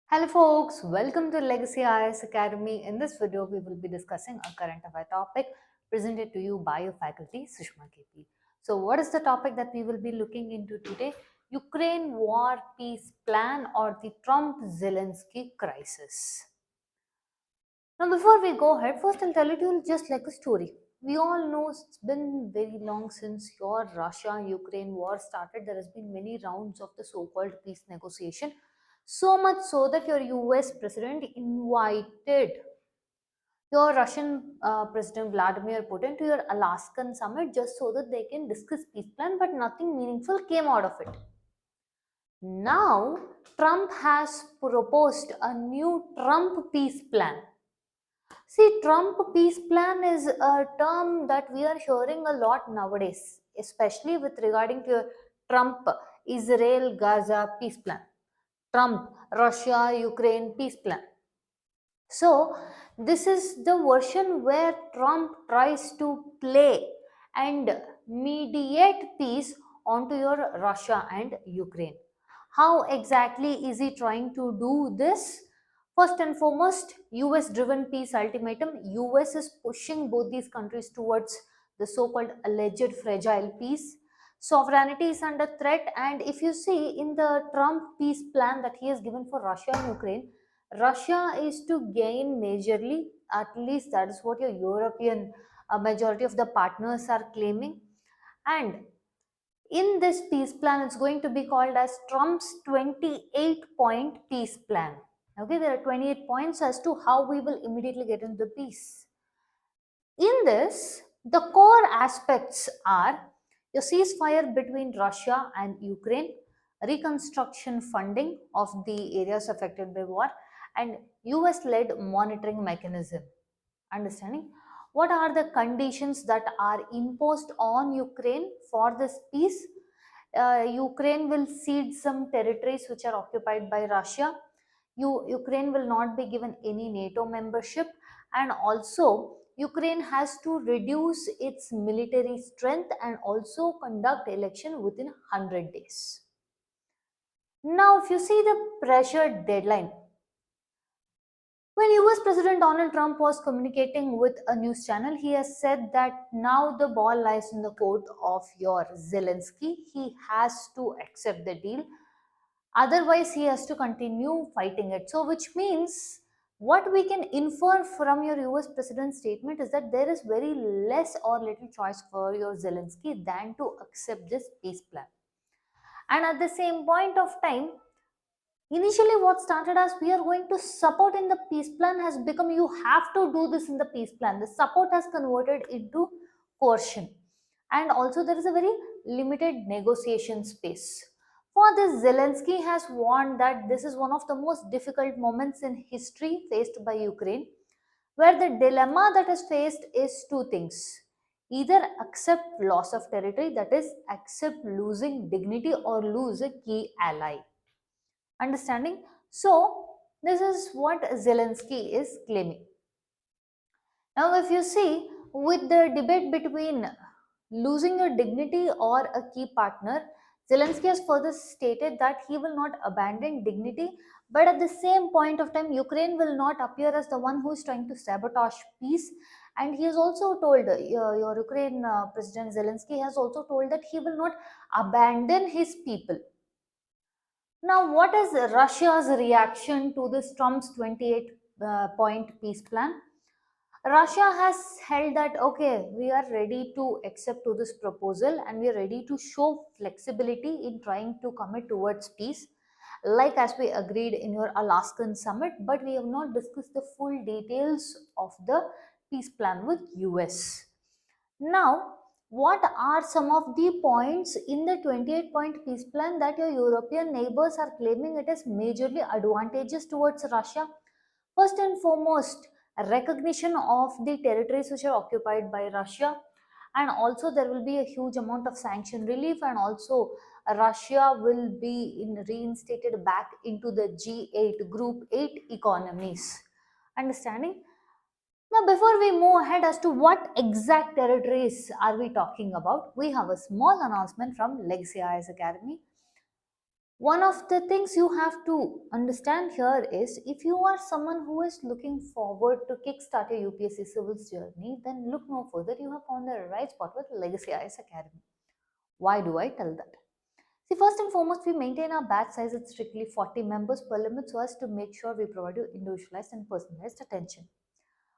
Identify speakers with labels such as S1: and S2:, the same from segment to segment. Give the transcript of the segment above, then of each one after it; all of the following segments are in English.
S1: Hello folks, welcome to Legacy IAS Academy. In this video, we will be discussing a current affair topic presented to you by your faculty, Sushma KP. So what is the topic that we will be looking into today? Ukraine war peace plan or the Trump-Zelensky crisis. Now before we go ahead, first I'll tell it you just like a story. We all know it's been very long since your Russia-Ukraine war started. There has been many rounds of the so-called peace negotiation. So much so that your US president invited your Russian President Vladimir Putin to your Alaskan summit just so that they can discuss peace plan, but nothing meaningful came out of it. Now, Trump has proposed a new Trump peace plan. See, Trump peace plan is a term that we are hearing a lot nowadays, especially with regarding to Trump Israel Gaza peace plan, Trump Russia Ukraine peace plan. So, this is the version where Trump tries to play and mediate peace onto your Russia and Ukraine. How exactly is he trying to do this? First and foremost, US driven peace ultimatum. US is pushing both these countries towards the so called alleged fragile peace. Sovereignty is under threat, and if you see in the Trump peace plan that he has given for Russia and Ukraine, Russia is to gain majorly, at least that is what your European majority of the partners are claiming. And in this peace plan, it's going to be called as Trump's 28-point peace plan. Okay, there are 28 points as to how we will immediately get into the peace. In this, the core aspects are your ceasefire between Russia and Ukraine, reconstruction funding of the areas affected by war, and US led monitoring mechanism. Understanding what are the conditions that are imposed on Ukraine for this peace? Ukraine will cede some territories which are occupied by Russia. Ukraine will not be given any NATO membership, and also Ukraine has to reduce its military strength and also conduct election within 100 days. Now, if you see the pressure deadline, when US President Donald Trump was communicating with a news channel, he has said that now the ball lies in the court of your Zelensky. He has to accept the deal. Otherwise, he has to continue fighting it. So, which means what we can infer from your US President's statement is that there is very less or little choice for your Zelensky than to accept this peace plan. And at the same point of time, initially what started as we are going to support in the peace plan has become you have to do this in the peace plan. The support has converted into coercion, and also there is a very limited negotiation space. For this, Zelensky has warned that this is one of the most difficult moments in history faced by Ukraine, where the dilemma that is faced is two things: either accept loss of territory, that is accept losing dignity, or lose a key ally. Understanding? So, this is what Zelensky is claiming. Now, if you see, with the debate between losing your dignity or a key partner, Zelensky has further stated that he will not abandon dignity, but at the same point of time, Ukraine will not appear as the one who is trying to sabotage peace. And he has also told, your Ukraine President Zelensky has also told that he will not abandon his people. Now, what is Russia's reaction to this Trump's 28 point peace plan? Russia has held that okay, we are ready to accept to this proposal and we are ready to show flexibility in trying to commit towards peace, like as we agreed in your Alaskan summit, but we have not discussed the full details of the peace plan with US. Now, what are some of the points in the 28-point peace plan that your European neighbors are claiming it is majorly advantageous towards Russia? First and foremost, a recognition of the territories which are occupied by Russia, and also there will be a huge amount of sanction relief, and also Russia will be reinstated back into the G8 group 8 economies. Understanding? Now, before we move ahead as to what exact territories are we talking about, we have a small announcement from Legacy IAS Academy. One of the things you have to understand here is, if you are someone who is looking forward to kickstart your UPSC civils journey, then look no further. You have found the right spot with Legacy IAS Academy. Why do I tell that? See, first and foremost, we maintain our batch size at strictly 40 members per limit so as to make sure we provide you individualized and personalized attention.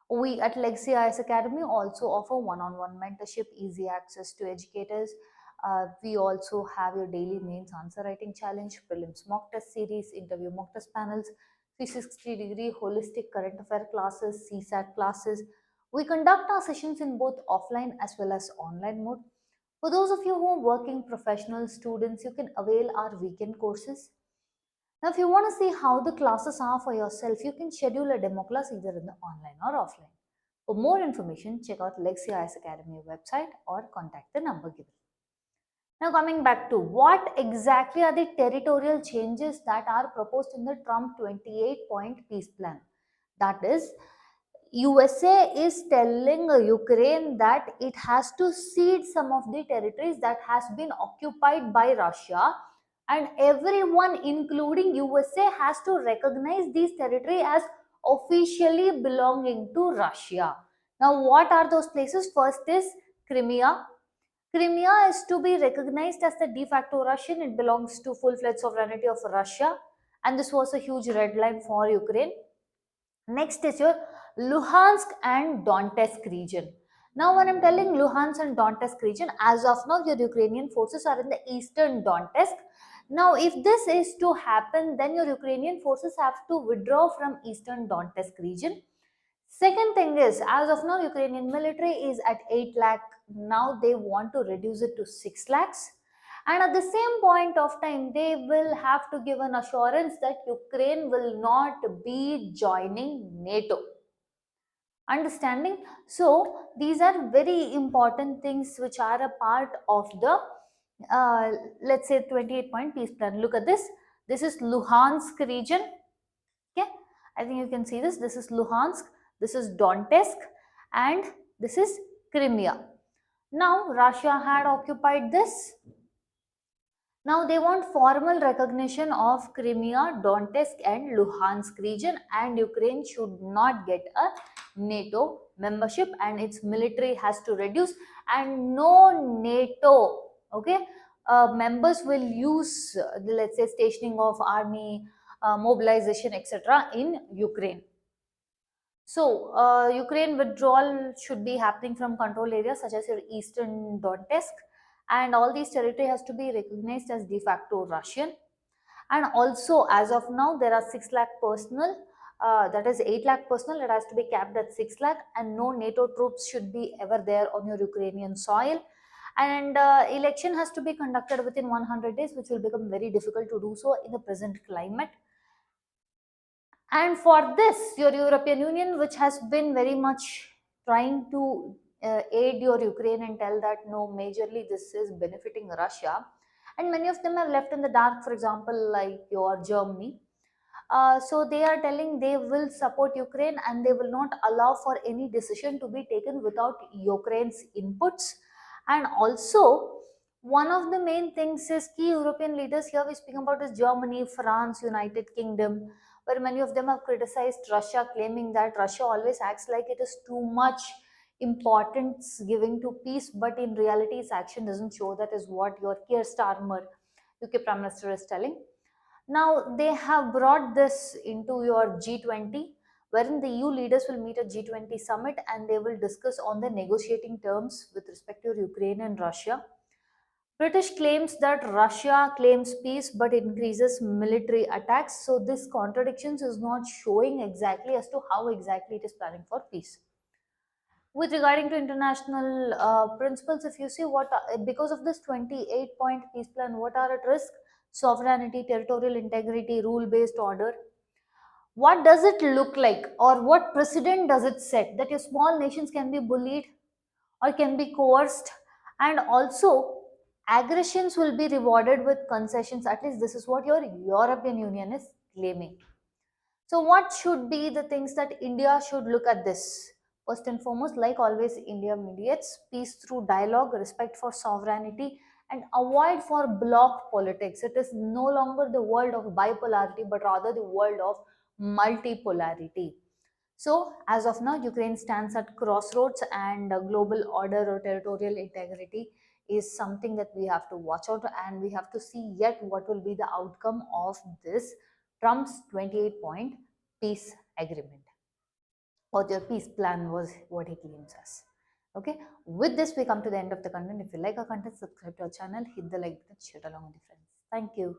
S1: We at Legacy IS Academy also offer one-on-one mentorship, easy access to educators. We also have your daily mains answer writing challenge, prelims mock test series, interview mock test panels, 360-degree holistic current affair classes, CSAT classes. We conduct our sessions in both offline as well as online mode. For those of you who are working professional students, you can avail our weekend courses. Now, if you want to see how the classes are for yourself, you can schedule a demo class either in the online or offline. For more information, check out Legacy IS Academy website or contact the number given. Now, coming back to what exactly are the territorial changes that are proposed in the Trump 28-point peace plan? That is, USA is telling Ukraine that it has to cede some of the territories that has been occupied by Russia, and everyone including USA has to recognize these territory as officially belonging to Russia. Now what are those places? First is Crimea. Crimea is to be recognized as the de facto Russian. It belongs to full-fledged sovereignty of Russia, and this was a huge red line for Ukraine. Next is your Luhansk and Donetsk region. Now, when I'm telling Luhansk and Donetsk region, as of now, your Ukrainian forces are in the eastern Donetsk. Now, if this is to happen, then your Ukrainian forces have to withdraw from eastern Donetsk region. Second thing is, as of now, Ukrainian military is at 8 lakh. Now they want to reduce it to 6 lakhs. And at the same point of time, they will have to give an assurance that Ukraine will not be joining NATO. Understanding? So, these are very important things which are a part of the, let's say, 28-point peace plan. Look at this. This is Luhansk region. Okay, I think you can see this. This is Luhansk, this is Donetsk, and this is Crimea. Now, Russia had occupied this. Now they want formal recognition of Crimea, Donetsk and Luhansk region, and Ukraine should not get a NATO membership, and its military has to reduce, and no NATO, okay, members will use, let's say, stationing of army, mobilization, etc. in Ukraine. So, Ukraine withdrawal should be happening from control areas such as your eastern Donetsk, and all these territory has to be recognized as de facto Russian. And also, as of now, there are 6 lakh personnel, that is 8 lakh personnel, it has to be capped at 6 lakh, and no NATO troops should be ever there on your Ukrainian soil. And election has to be conducted within 100 days, which will become very difficult to do so in the present climate. And for this, your European Union, which has been very much trying to aid your Ukraine and tell that no, majorly this is benefiting Russia, and many of them have left in the dark, for example, like your Germany. So they are telling they will support Ukraine and they will not allow for any decision to be taken without Ukraine's inputs. And also, one of the main things is key European leaders here we speak about is Germany, France, United Kingdom, where many of them have criticized Russia, claiming that Russia always acts like it is too much importance giving to peace, but in reality, its action doesn't show that, is what your Keir Starmer, UK Prime Minister, is telling. Now, they have brought this into your G20, wherein the EU leaders will meet at G20 summit and they will discuss on the negotiating terms with respect to Ukraine and Russia. British claims that Russia claims peace but increases military attacks. So this contradictions is not showing exactly as to how exactly it is planning for peace. With regarding to international principles, if you see what, because of this 28-point peace plan, what are at risk? Sovereignty, territorial integrity, rule-based order. What does it look like, or what precedent does it set that your small nations can be bullied or can be coerced, and also aggressions will be rewarded with concessions? At least this is what your European Union is claiming. So what should be the things that India should look at this? First and foremost, like always, India mediates peace through dialogue, respect for sovereignty, and avoid for bloc politics. It is no longer the world of bipolarity, but rather the world of multipolarity. So, as of now, Ukraine stands at crossroads, and global order or territorial integrity is something that we have to watch out, and we have to see yet what will be the outcome of this Trump's 28-point peace agreement, or their peace plan was what he claims as. Okay, with this, we come to the end of the content. If you like our content, subscribe to our channel, hit the like button, share it along with your friends. Thank you.